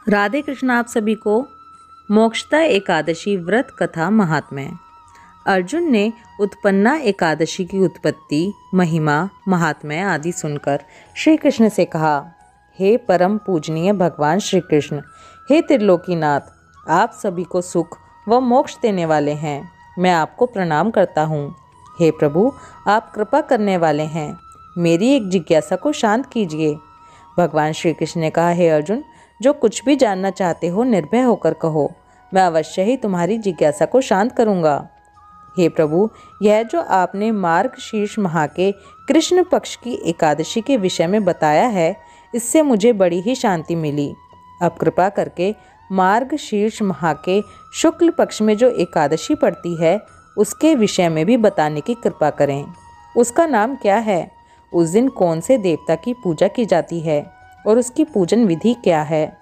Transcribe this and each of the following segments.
राधे कृष्ण। आप सभी को मोक्षदा एकादशी व्रत कथा महात्म्य। अर्जुन ने उत्पन्ना एकादशी की उत्पत्ति, महिमा, महात्म्य आदि सुनकर श्री कृष्ण से कहा, हे परम पूजनीय भगवान श्री कृष्ण, हे त्रिलोकीनाथ, आप सभी को सुख व मोक्ष देने वाले हैं। मैं आपको प्रणाम करता हूँ। हे प्रभु, आप कृपा करने वाले हैं, मेरी एक जिज्ञासा को शांत कीजिए। भगवान श्री कृष्ण ने कहा, हे अर्जुन, जो कुछ भी जानना चाहते हो निर्भय होकर कहो, मैं अवश्य ही तुम्हारी जिज्ञासा को शांत करूँगा। हे प्रभु, यह जो आपने मार्गशीर्ष माह के कृष्ण पक्ष की एकादशी के विषय में बताया है, इससे मुझे बड़ी ही शांति मिली। अब कृपा करके मार्गशीर्ष माह के शुक्ल पक्ष में जो एकादशी पड़ती है, उसके विषय में भी बताने की कृपा करें। उसका नाम क्या है, उस दिन कौन से देवता की पूजा की जाती है और उसकी पूजन विधि क्या है,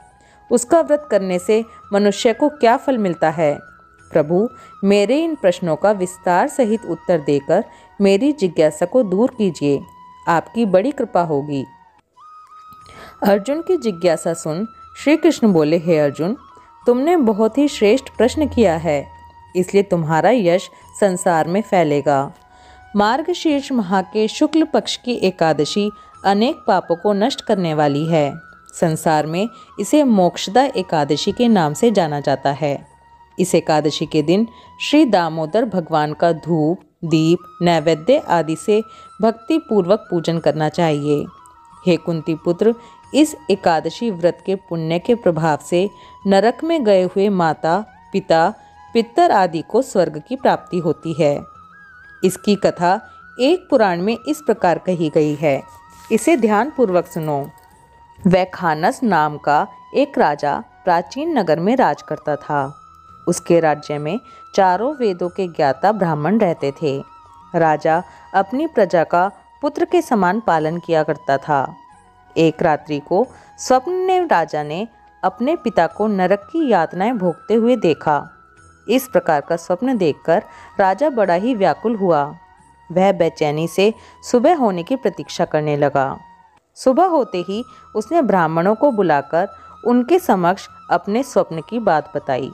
उसका व्रत करने से मनुष्य को क्या फल मिलता है। प्रभु, मेरे इन प्रश्नों का विस्तार सहित उत्तर देकर मेरी जिज्ञासा को दूर कीजिए, आपकी बड़ी कृपा होगी। अर्जुन की जिज्ञासा सुन श्री कृष्ण बोले, हे अर्जुन, तुमने बहुत ही श्रेष्ठ प्रश्न किया है, इसलिए तुम्हारा यश संसार में फैलेगा। मार्गशीर्ष माह के शुक्ल पक्ष की एकादशी अनेक पापों को नष्ट करने वाली है। संसार में इसे मोक्षदा एकादशी के नाम से जाना जाता है। इस एकादशी के दिन श्री दामोदर भगवान का धूप, दीप, नैवेद्य आदि से भक्ति पूर्वक पूजन करना चाहिए। हे कुंती पुत्र, इस एकादशी व्रत के पुण्य के प्रभाव से नरक में गए हुए माता, पिता, पितर आदि को स्वर्ग की प्राप्ति होती है। इसकी कथा एक पुराण में इस प्रकार कही गई है, इसे ध्यान पूर्वक सुनो। वैखानस नाम का एक राजा प्राचीन नगर में राज करता था। उसके राज्य में चारों वेदों के ज्ञाता ब्राह्मण रहते थे। राजा अपनी प्रजा का पुत्र के समान पालन किया करता था। एक रात्रि को स्वप्न में राजा ने अपने पिता को नरक की यातनाएं भोगते हुए देखा। इस प्रकार का स्वप्न देखकर राजा बड़ा ही व्याकुल हुआ। वह बेचैनी से सुबह होने की प्रतीक्षा करने लगा। सुबह होते ही उसने ब्राह्मणों को बुलाकर उनके समक्ष अपने स्वप्न की बात बताई।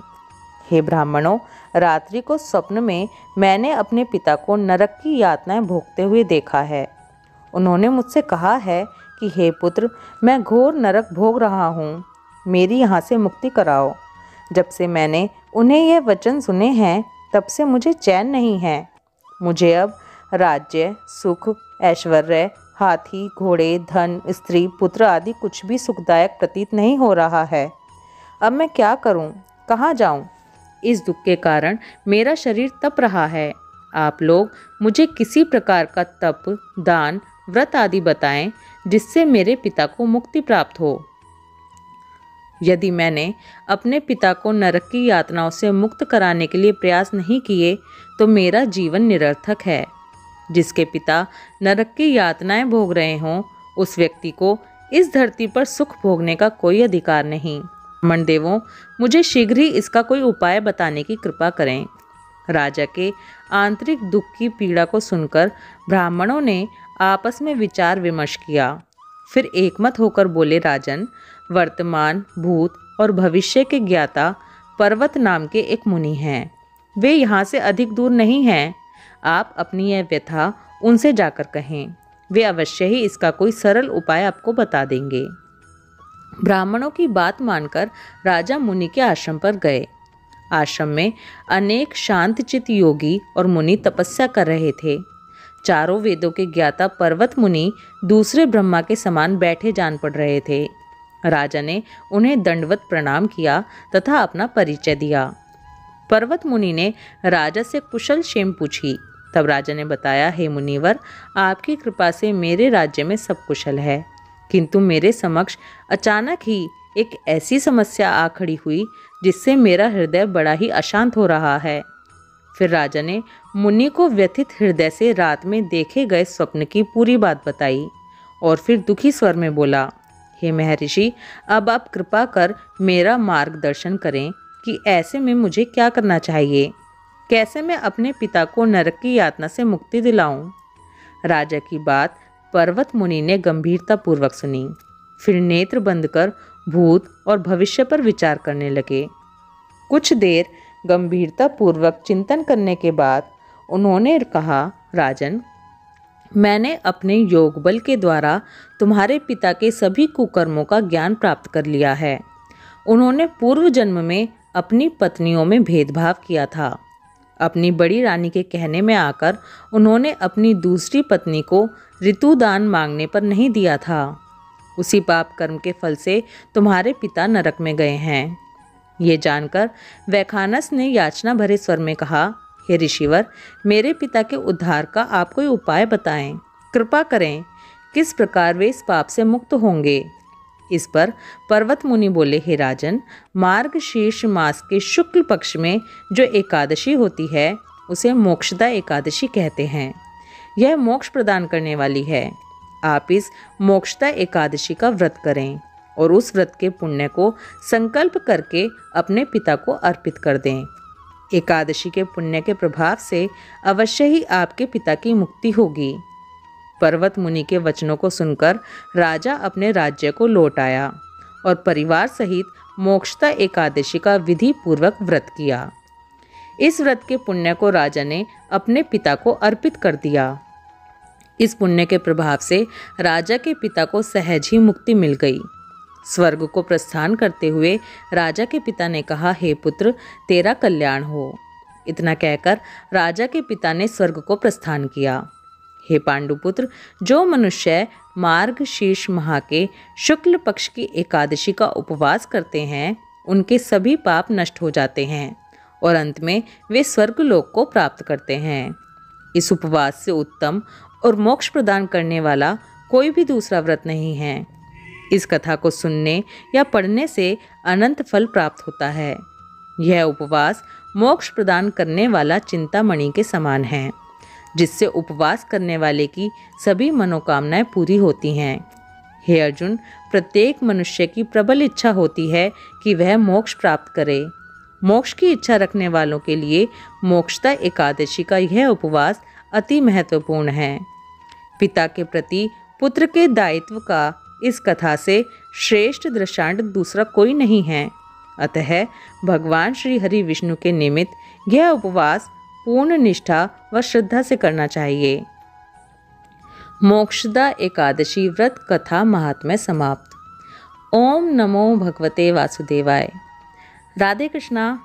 हे ब्राह्मणों, रात्रि को स्वप्न में मैंने अपने पिता को नरक की यातनाएं भोगते हुए देखा है। उन्होंने मुझसे कहा है कि हे पुत्र, मैं घोर नरक भोग रहा हूँ, मेरी यहाँ से मुक्ति कराओ। जब से मैंने उन्हें यह वचन सुने हैं, तब से मुझे चैन नहीं है। मुझे अब राज्य, सुख, ऐश्वर्य, हाथी, घोड़े, धन, स्त्री, पुत्र आदि कुछ भी सुखदायक प्रतीत नहीं हो रहा है। अब मैं क्या करूं, कहाँ जाऊं? इस दुख के कारण मेरा शरीर तप रहा है। आप लोग मुझे किसी प्रकार का तप, दान, व्रत आदि बताएं, जिससे मेरे पिता को मुक्ति प्राप्त हो। यदि मैंने अपने पिता को नरक की यातनाओं से मुक्त कराने के लिए प्रयास नहीं किए, तो मेरा जीवन निरर्थक है। जिसके पिता नरक की यातनाएं भोग रहे हों, उस व्यक्ति को इस धरती पर सुख भोगने का कोई अधिकार नहीं। मंदेवों, मुझे शीघ्र ही इसका कोई उपाय बताने की कृपा करें। राजा के आंतरिक दुख की पीड़ा को सुनकर ब्राह्मणों ने आपस में विचार विमर्श किया। फिर एकमत होकर बोले, राजन, वर्तमान, भूत और भविष्य के ज्ञाता पर्वत नाम के एक मुनि हैं। वे यहाँ से अधिक दूर नहीं हैं। आप अपनी यह व्यथा उनसे जाकर कहें, वे अवश्य ही इसका कोई सरल उपाय आपको बता देंगे। ब्राह्मणों की बात मानकर राजा मुनि के आश्रम पर गए। आश्रम में अनेक शांतचित्त योगी और मुनि तपस्या कर रहे थे। चारों वेदों के ज्ञाता पर्वत मुनि दूसरे ब्रह्मा के समान बैठे जान पड़ रहे थे। राजा ने उन्हें दंडवत प्रणाम किया तथा अपना परिचय दिया। पर्वत मुनि ने राजा से कुशल क्षेम पूछी। तब राजा ने बताया, हे मुनिवर, आपकी कृपा से मेरे राज्य में सब कुशल है, किंतु मेरे समक्ष अचानक ही एक ऐसी समस्या आ खड़ी हुई जिससे मेरा हृदय बड़ा ही अशांत हो रहा है। फिर राजा ने मुनि को व्यथित हृदय से रात में देखे गए स्वप्न की पूरी बात बताई और फिर दुखी स्वर में बोला, हे महर्षि, अब आप कृपा कर मेरा मार्गदर्शन करें कि ऐसे में मुझे क्या करना चाहिए, कैसे मैं अपने पिता को नरक की यातना से मुक्ति दिलाऊं। राजा की बात पर्वत मुनि ने गंभीरता पूर्वक सुनी। फिर नेत्र बंद कर भूत और भविष्य पर विचार करने लगे। कुछ देर गंभीरता पूर्वक चिंतन करने के बाद उन्होंने कहा, राजन, मैंने अपने योग बल के द्वारा तुम्हारे पिता के सभी कुकर्मों का ज्ञान प्राप्त कर लिया है। उन्होंने पूर्व जन्म में अपनी पत्नियों में भेदभाव किया था। अपनी बड़ी रानी के कहने में आकर उन्होंने अपनी दूसरी पत्नी को ऋतुदान मांगने पर नहीं दिया था। उसी पाप कर्म के फल से तुम्हारे पिता नरक में गए हैं। ये जानकर वैखानस ने याचना भरे स्वर में कहा, हे ऋषिवर, मेरे पिता के उद्धार का आप कोई उपाय बताएं, कृपा करें। किस प्रकार वे इस पाप से मुक्त होंगे? इस पर पर्वत मुनि बोले, हे राजन, मार्गशीर्ष मास के शुक्ल पक्ष में जो एकादशी होती है उसे मोक्षदा एकादशी कहते हैं। यह मोक्ष प्रदान करने वाली है। आप इस मोक्षदा एकादशी का व्रत करें और उस व्रत के पुण्य को संकल्प करके अपने पिता को अर्पित कर दें। एकादशी के पुण्य के प्रभाव से अवश्य ही आपके पिता की मुक्ति होगी। पर्वत मुनि के वचनों को सुनकर राजा अपने राज्य को लौट आया और परिवार सहित मोक्षदा एकादशी का विधि पूर्वक व्रत किया। इस व्रत के पुण्य को राजा ने अपने पिता को अर्पित कर दिया। इस पुण्य के प्रभाव से राजा के पिता को सहज ही मुक्ति मिल गई। स्वर्ग को प्रस्थान करते हुए राजा के पिता ने कहा, हे पुत्र, तेरा कल्याण हो। इतना कहकर राजा के पिता ने स्वर्ग को प्रस्थान किया। हे पांडुपुत्र, जो मनुष्य मार्गशीर्ष माह के शुक्ल पक्ष की एकादशी का उपवास करते हैं उनके सभी पाप नष्ट हो जाते हैं और अंत में वे स्वर्गलोक को प्राप्त करते हैं। इस उपवास से उत्तम और मोक्ष प्रदान करने वाला कोई भी दूसरा व्रत नहीं है। इस कथा को सुनने या पढ़ने से अनंत फल प्राप्त होता है। यह उपवास मोक्ष प्रदान करने वाला चिंतामणि के समान है, जिससे उपवास करने वाले की सभी मनोकामनाएं पूरी होती हैं। हे अर्जुन, प्रत्येक मनुष्य की प्रबल इच्छा होती है कि वह मोक्ष प्राप्त करे। मोक्ष की इच्छा रखने वालों के लिए मोक्षदा एकादशी का यह उपवास अति महत्वपूर्ण है। पिता के प्रति पुत्र के दायित्व का इस कथा से श्रेष्ठ दृष्टांत दूसरा कोई नहीं है। अतः भगवान श्री हरि विष्णु के निमित्त यह उपवास पूर्ण निष्ठा व श्रद्धा से करना चाहिए। मोक्षदा एकादशी व्रत कथा महात्म्य समाप्त। ओम नमो भगवते वासुदेवाय। राधे कृष्णा।